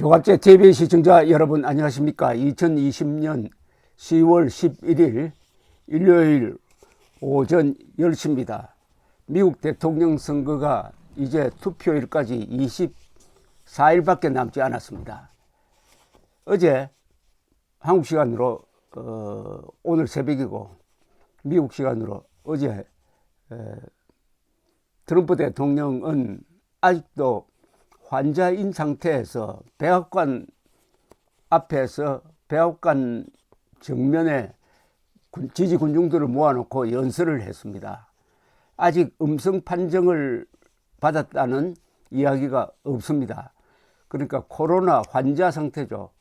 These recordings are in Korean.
조갑제 TV 시청자 여러분 안녕하십니까. 2020년 10월 11일 일요일 오전 10시입니다. 미국 대통령 선거가 이제 투표일까지 24일밖에 남지 않았습니다. 어제 한국 시간으로 오늘 새벽이고 미국 시간으로 어제 트럼프 대통령은 아직도 환자인 상태에서 백악관 앞에서 백악관 정면에 지지 군중들을 모아놓고 연설을 했습니다. 아직 음성 판정을 받았다는 이야기가 없습니다. 그러니까 코로나 환자 상태죠.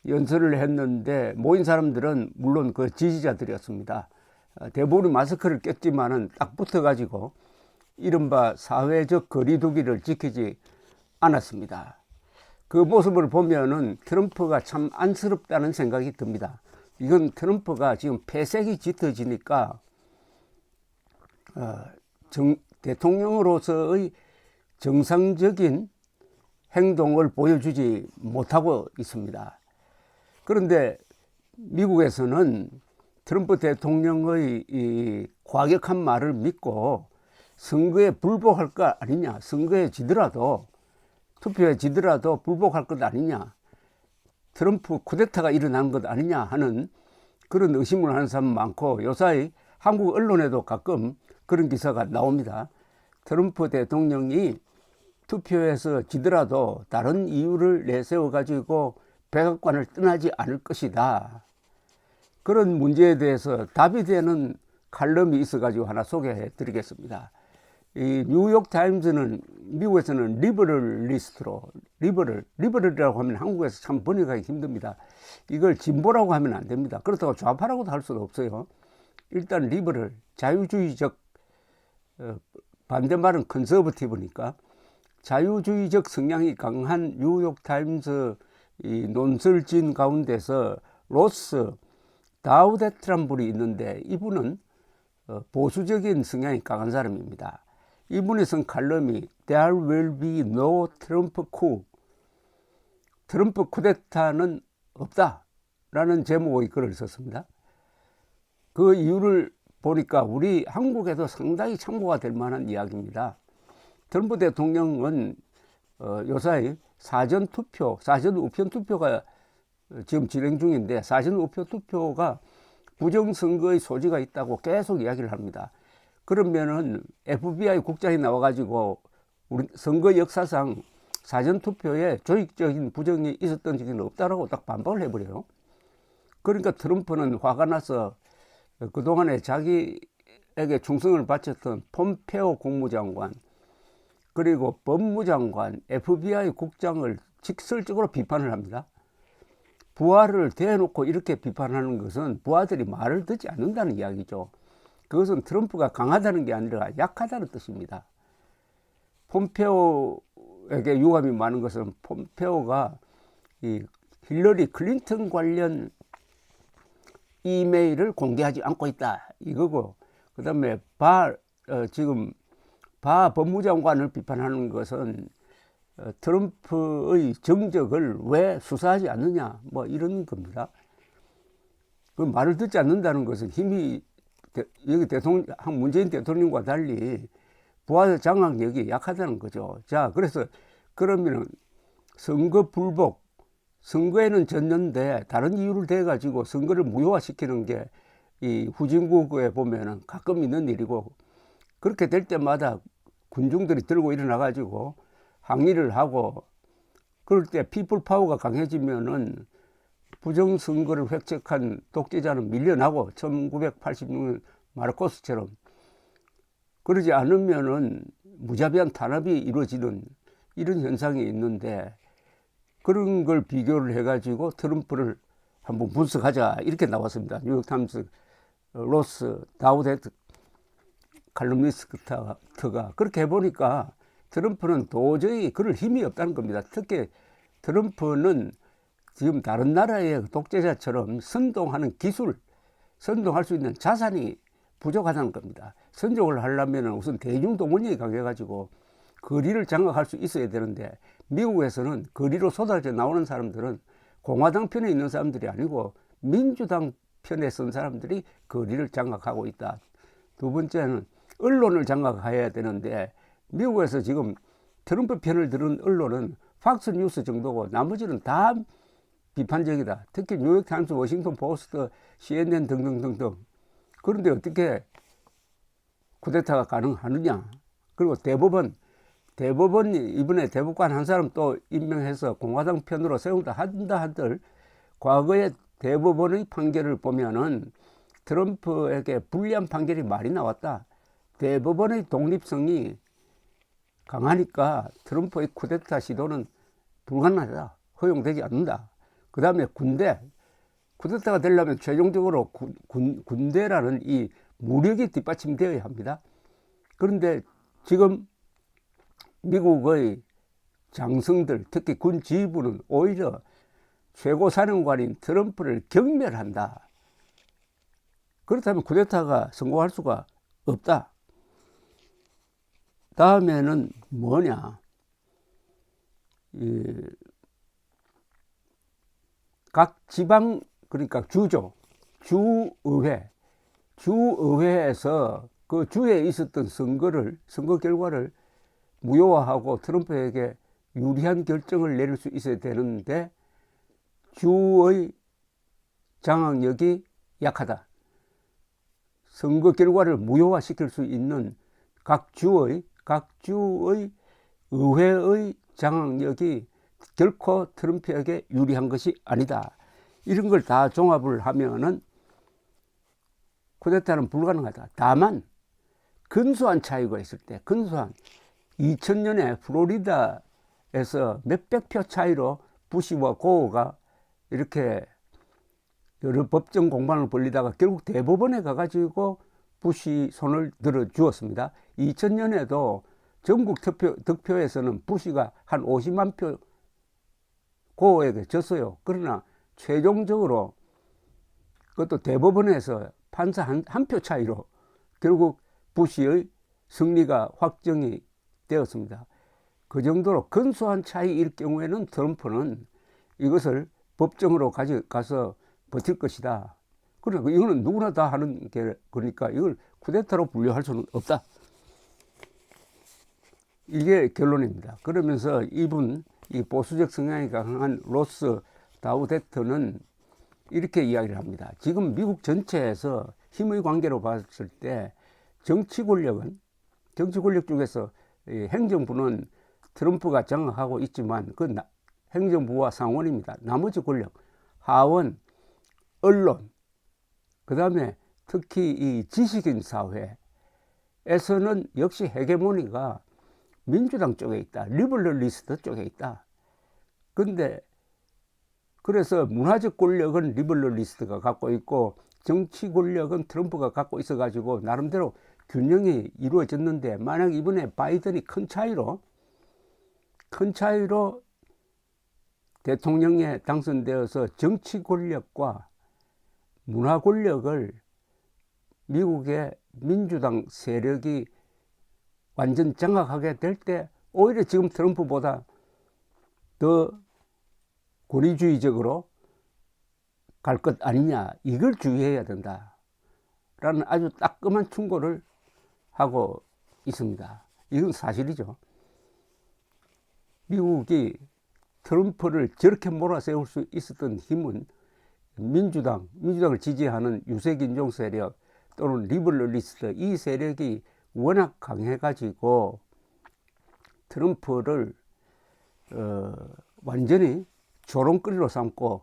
연설을 했는데 모인 사람들은 물론 그 지지자들이었습니다. 대부분이 마스크를 꼈지만은 딱 붙어가지고 이른바 사회적 거리두기를 지키지 않았습니다. 그 모습을 보면은 트럼프가 참 안쓰럽다는 생각이 듭니다. 이건 트럼프가 지금 폐색이 짙어지니까 대통령으로서의 정상적인 행동을 보여주지 못하고 있습니다. 그런데 미국에서는 트럼프 대통령의 이 과격한 말을 믿고 선거에 불복할 것 아니냐, 선거에 지더라도 투표에 지더라도 불복할 것 아니냐, 트럼프 쿠데타가 일어난 것 아니냐 하는 그런 의심을 하는 사람 많고, 요사이 한국 언론에도 가끔 그런 기사가 나옵니다. 트럼프 대통령이 투표에서 지더라도 다른 이유를 내세워 가지고 백악관을 떠나지 않을 것이다. 그런 문제에 대해서 답이 되는 칼럼이 있어 가지고 하나 소개해 드리겠습니다. 이 뉴욕 타임즈는 미국에서는 리버럴리스트로 리버럴이라고 하면 한국에서 참 번역하기 힘듭니다. 이걸 진보라고 하면 안 됩니다. 그렇다고 좌파라고도 할 수도 없어요. 일단 리버럴, 자유주의적, 반대말은 컨서버티브니까 자유주의적 성향이 강한 뉴욕 타임즈 이 논설진 가운데서 로스 다우데트란 분이 있는데, 이분은 보수적인 성향이 강한 사람입니다. 이분이 쓴 칼럼이 There will be no Trump coup, 트럼프 쿠데타는 없다 라는 제목의 글을 썼습니다. 그 이유를 보니까 우리 한국에도 상당히 참고가 될 만한 이야기입니다. 트럼프 대통령은 요사이 사전 우편 투표가 지금 진행 중인데, 사전 우편 투표가 부정선거의 소지가 있다고 계속 이야기를 합니다. 그러면은 FBI 국장이 나와가지고 우리 선거 역사상 사전 투표에 조직적인 부정이 있었던 적은 없다라고 딱 반박을 해버려요. 그러니까 트럼프는 화가 나서 그동안에 자기에게 충성을 바쳤던 폼페오 국무장관, 그리고 법무장관, FBI 국장을 직설적으로 비판을 합니다. 부하를 대놓고 이렇게 비판하는 것은 부하들이 말을 듣지 않는다는 이야기죠. 그것은 트럼프가 강하다는 게 아니라 약하다는 뜻입니다. 폼페오에게 유감이 많은 것은 폼페오가 이 힐러리 클린턴 관련 이메일을 공개하지 않고 있다 이거고, 그 다음에 지금 바 법무장관을 비판하는 것은 트럼프의 정적을 왜 수사하지 않느냐, 뭐 이런 겁니다. 그 말을 듣지 않는다는 것은 힘이 여기 문재인 대통령과 달리 부하 장악력이 약하다는 거죠. 자, 그래서 그러면은 선거 불복, 선거에는 졌는데 다른 이유를 대 가지고 선거를 무효화시키는 게 이 후진국에 보면은 가끔 있는 일이고, 그렇게 될 때마다 군중들이 들고 일어나 가지고 항의를 하고, 그럴 때 피플 파워가 강해지면은 부정선거를 획책한 독재자는 밀려나고, 1986년 마르코스처럼. 그러지 않으면은 무자비한 탄압이 이루어지는 이런 현상이 있는데, 그런 걸 비교를 해가지고 트럼프를 한번 분석하자 이렇게 나왔습니다. 뉴욕타임스 로스 다우데트 칼럼니스트가 그렇게 해보니까 트럼프는 도저히 그럴 힘이 없다는 겁니다. 특히 트럼프는 지금 다른 나라의 독재자처럼 선동하는 기술, 선동할 수 있는 자산이 부족하다는 겁니다. 선동을 하려면 우선 대중동원력이 강해가지고 거리를 장악할 수 있어야 되는데, 미국에서는 거리로 쏟아져 나오는 사람들은 공화당 편에 있는 사람들이 아니고 민주당 편에 선 사람들이 거리를 장악하고 있다. 두 번째는 언론을 장악해야 되는데, 미국에서 지금 트럼프 편을 들은 언론은 팍스 뉴스 정도고 나머지는 다 비판적이다. 특히 뉴욕타임스, 워싱턴 포스트, CNN 등등등등. 그런데 어떻게 쿠데타가 가능하느냐. 그리고 대법원이 이번에 대법관 한 사람 또 임명해서 공화당 편으로 세운다 한다 한들, 과거에 대법원의 판결을 보면은 트럼프에게 불리한 판결이 많이 나왔다. 대법원의 독립성이 강하니까 트럼프의 쿠데타 시도는 불가능하다. 허용되지 않는다. 그 다음에 쿠데타가 되려면 최종적으로 군대라는 이 무력이 뒷받침되어야 합니다. 그런데 지금 미국의 장성들, 특히 군 지휘부는 오히려 최고사령관인 트럼프를 경멸한다. 그렇다면 쿠데타가 성공할 수가 없다. 다음에는 뭐냐? 각 지방, 그러니까 주의회에서 그 주에 있었던 선거 결과를 무효화하고 트럼프에게 유리한 결정을 내릴 수 있어야 되는데, 주의 장악력이 약하다. 선거 결과를 무효화시킬 수 있는 각 주의 의회의 장악력이 결코 트럼프에게 유리한 것이 아니다. 이런 걸 다 종합을 하면은 쿠데타는 불가능하다. 다만 근소한 차이가 있을 때, 2000년에 플로리다에서 몇백 표 차이로 부시와 고어가 이렇게 여러 법정 공방을 벌리다가 결국 대법원에 가가지고 부시 손을 들어주었습니다. 2000년에도 전국 득표에서는 부시가 한 50만 표 고어에게 졌어요. 그러나 최종적으로 그것도 대법원에서 판사 한 표 차이로 결국 부시의 승리가 확정이 되었습니다. 그 정도로 근소한 차이일 경우에는 트럼프는 이것을 법정으로 가져가서 버틸 것이다. 그러니까 이거는 누구나 다 하는 게, 그러니까 이걸 쿠데타로 분류할 수는 없다. 이게 결론입니다. 그러면서 이 보수적 성향이 강한 로스 다우데트는 이렇게 이야기를 합니다. 지금 미국 전체에서 힘의 관계로 봤을 때 정치 권력 중에서 행정부는 트럼프가 장악하고 있지만 그 행정부와 상원입니다. 나머지 권력, 하원, 언론, 그 다음에 특히 이 지식인 사회에서는 역시 헤게모니가 민주당 쪽에 있다. 리버럴리스트 쪽에 있다. 근데 그래서 문화적 권력은 리버럴리스트가 갖고 있고 정치 권력은 트럼프가 갖고 있어 가지고 나름대로 균형이 이루어졌는데, 만약 이번에 바이든이 큰 차이로 대통령에 당선되어서 정치 권력과 문화 권력을 미국의 민주당 세력이 완전 장악하게 될 때 오히려 지금 트럼프보다 더 권위주의적으로 갈 것 아니냐, 이걸 주의해야 된다라는 아주 따끔한 충고를 하고 있습니다. 이건 사실이죠. 미국이 트럼프를 저렇게 몰아세울 수 있었던 힘은 민주당을 지지하는 유색인종 세력 또는 리버럴리스트, 이 세력이 워낙 강해가지고 트럼프를 완전히 조롱거리로 삼고,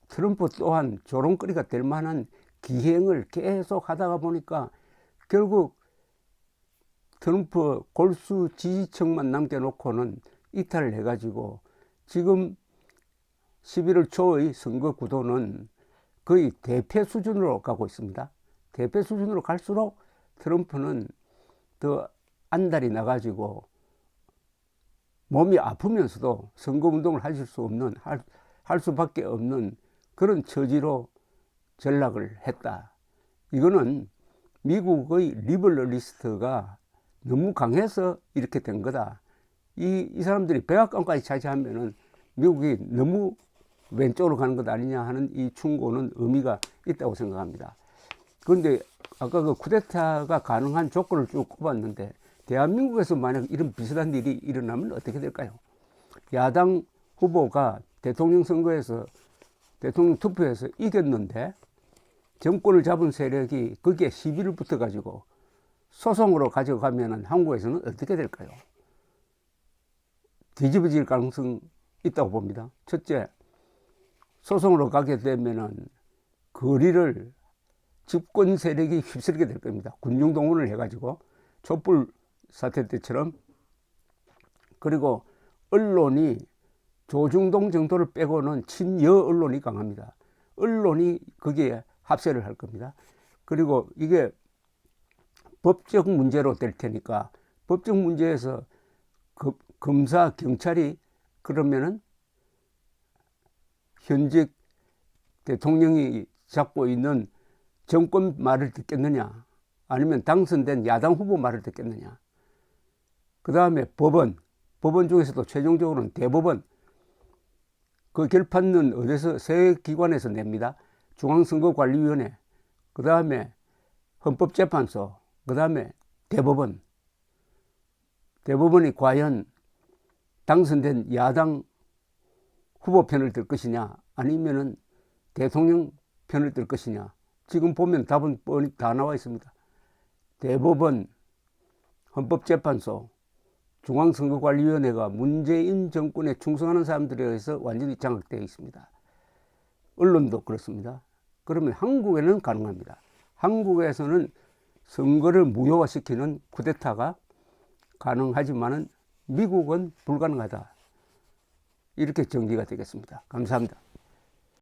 트럼프 또한 조롱거리가 될 만한 기행을 계속 하다가 보니까 결국 트럼프 골수 지지층만 남겨놓고는 이탈을 해가지고 지금 11월 초의 선거 구도는 거의 대패 수준으로 가고 있습니다. 대패 수준으로 갈수록 트럼프는 더 안달이 나가지고 몸이 아프면서도 선거운동을 할 수밖에 없는 그런 처지로 전락을 했다. 이거는 미국의 리버럴리스트가 너무 강해서 이렇게 된 거다. 이 사람들이 백악관까지 차지하면은 미국이 너무 왼쪽으로 가는 것 아니냐 하는 이 충고는 의미가 있다고 생각합니다. 그런데 아까 그 쿠데타가 가능한 조건을 쭉 꼽았는데 대한민국에서 만약 이런 비슷한 일이 일어나면 어떻게 될까요? 야당 후보가 대통령 선거에서 대통령 투표에서 이겼는데 정권을 잡은 세력이 거기에 시비를 붙어 가지고 소송으로 가져가면은 한국에서는 어떻게 될까요? 뒤집어질 가능성이 있다고 봅니다. 첫째, 소송으로 가게 되면은 거리를 집권 세력이 휩쓸게 될 겁니다. 군중 동원을 해가지고 촛불 사태 때처럼. 그리고 언론이 조중동 정도를 빼고는 친여 언론이 강합니다. 언론이 거기에 합세를 할 겁니다. 그리고 이게 법적 문제로 될 테니까 법적 문제에서 검사, 경찰이 그러면은 현직 대통령이 잡고 있는 정권 말을 듣겠느냐, 아니면 당선된 야당 후보 말을 듣겠느냐. 그 다음에 법원 중에서도 최종적으로는 대법원, 그 결판은 어디서, 세 기관에서 냅니다. 중앙선거관리위원회, 그 다음에 헌법재판소, 그 다음에 대법원이 과연 당선된 야당 후보 편을 들 것이냐, 아니면은 대통령 편을 들 것이냐. 지금 보면 답은 뻔히 다 나와 있습니다. 대법원, 헌법재판소, 중앙선거관리위원회가 문재인 정권에 충성하는 사람들에 의해서 완전히 장악되어 있습니다. 언론도 그렇습니다. 그러면 한국에는 가능합니다. 한국에서는 선거를 무효화시키는 쿠데타가 가능하지만은 미국은 불가능하다. 이렇게 정리가 되겠습니다. 감사합니다.